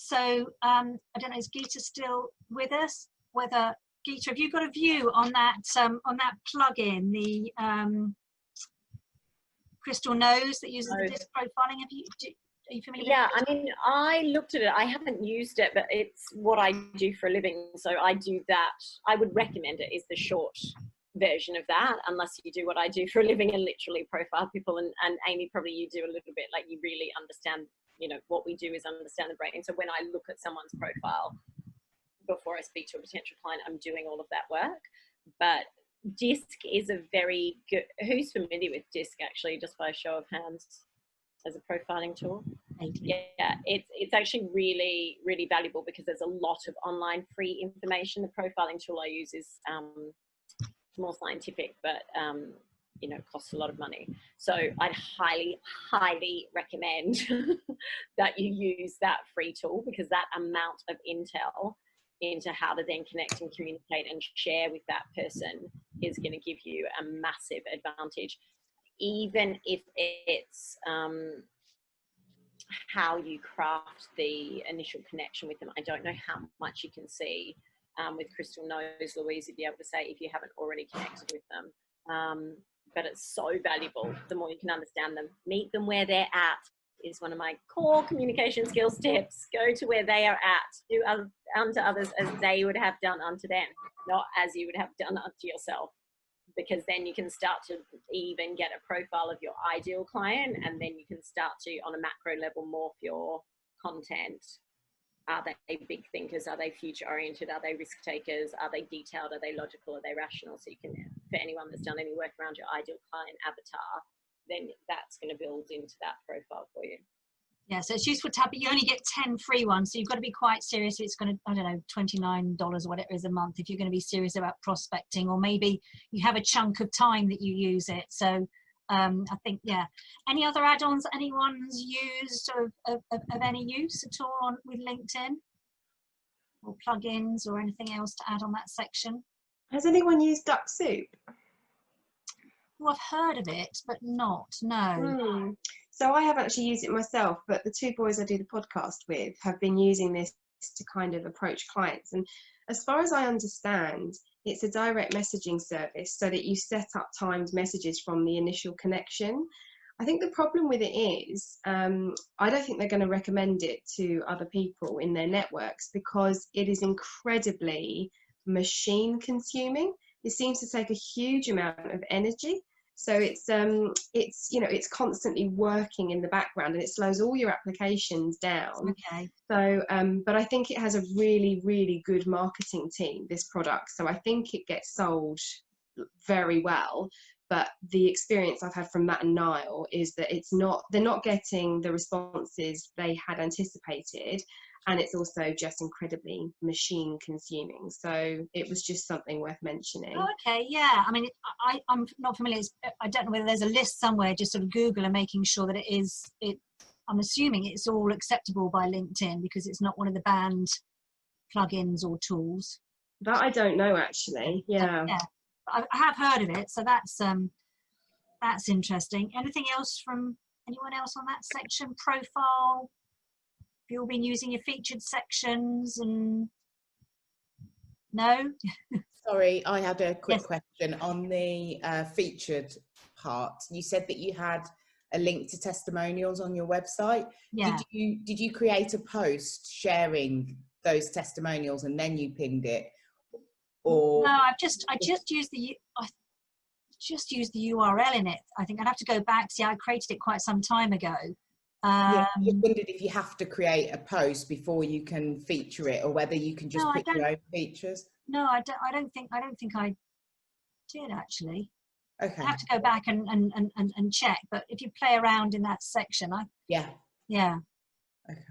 So I don't know, is Geeta still with us? Whether Geeta, have you got a view on that plugin, the Crystal Nose that uses the disc profiling? Are you familiar with it? Yeah, I mean, I looked at it. I haven't used it, but it's what I do for a living. So I do that. I would recommend it is the short version of that, unless you do what I do for a living and literally profile people. And Amy, probably you do a little bit, like you really understand, you know, what we do is understand the brain. So when I look at someone's profile before I speak to a potential client, I'm doing all of that work. But DISC is a very good, who's familiar with DISC actually, just by a show of hands, as a profiling tool? Yeah, it's actually really, really valuable because there's a lot of online free information. The profiling tool I use is more scientific, but you know, costs a lot of money. So I'd highly, highly recommend that you use that free tool, because that amount of intel into how to then connect and communicate and share with that person is going to give you a massive advantage, even if it's how you craft the initial connection with them. I don't know how much you can see with Crystal Nose, Louise, you'd be able to say if you haven't already connected with them. But it's so valuable. The more you can understand them, meet them where they're at is one of my core communication skills tips. Go to where they are at. Do unto others as they would have done unto them, not as you would have done unto yourself. Because then you can start to even get a profile of your ideal client, and then you can start to, on a macro level, morph your content. Are they big thinkers? Are they future oriented? Are they risk takers? Are they detailed? Are they logical? Are they rational? So you can, for anyone that's done any work around your ideal client avatar, then that's going to build into that profile for you. Yeah, so it's useful to have, but you only get 10 free ones. So you've got to be quite serious. It's going to, I don't know, $29 or whatever it is a month if you're going to be serious about prospecting, or maybe you have a chunk of time that you use it. So I think, yeah. Any other add-ons anyone's used of any use at all with LinkedIn, or plugins or anything else to add on that section? Has anyone used Duck Soup? Well, I've heard of it, but not, no. So I haven't actually used it myself, but the two boys I do the podcast with have been using this to kind of approach clients. And as far as I understand, it's a direct messaging service so that you set up timed messages from the initial connection. I think the problem with it is, I don't think they're going to recommend it to other people in their networks because it is incredibly machine consuming. It seems to take a huge amount of energy. So it's you know, it's constantly working in the background and it slows all your applications down. Okay. So but I think it has a really, really good marketing team, this product. So I think it gets sold very well. But the experience I've had from Matt and Niall is that they're not getting the responses they had anticipated. And it's also just incredibly machine consuming. So it was just something worth mentioning. Oh, okay, yeah. I mean, I'm not familiar. I don't know whether there's a list somewhere, just sort of Google and making sure that I'm assuming it's all acceptable by LinkedIn because it's not one of the banned plugins or tools. That I don't know, actually. Yeah. Yeah. I have heard of it. So that's interesting. Anything else from anyone else on that section? Profile? Have you all been using your featured sections? And no? Sorry, I had a quick Yes. question on the featured part. You said that you had a link to testimonials on your website. Yeah. Did you create a post sharing those testimonials and then you pinned it? Or no, I just used the URL in it. I think I'd have to go back. See, I created it quite some time ago. Yeah, I just wondered if you have to create a post before you can feature it, or whether you can just put your own features. No, I don't think I did actually. Okay. I have to go back and check. But if you play around in that section, yeah. Yeah. Okay.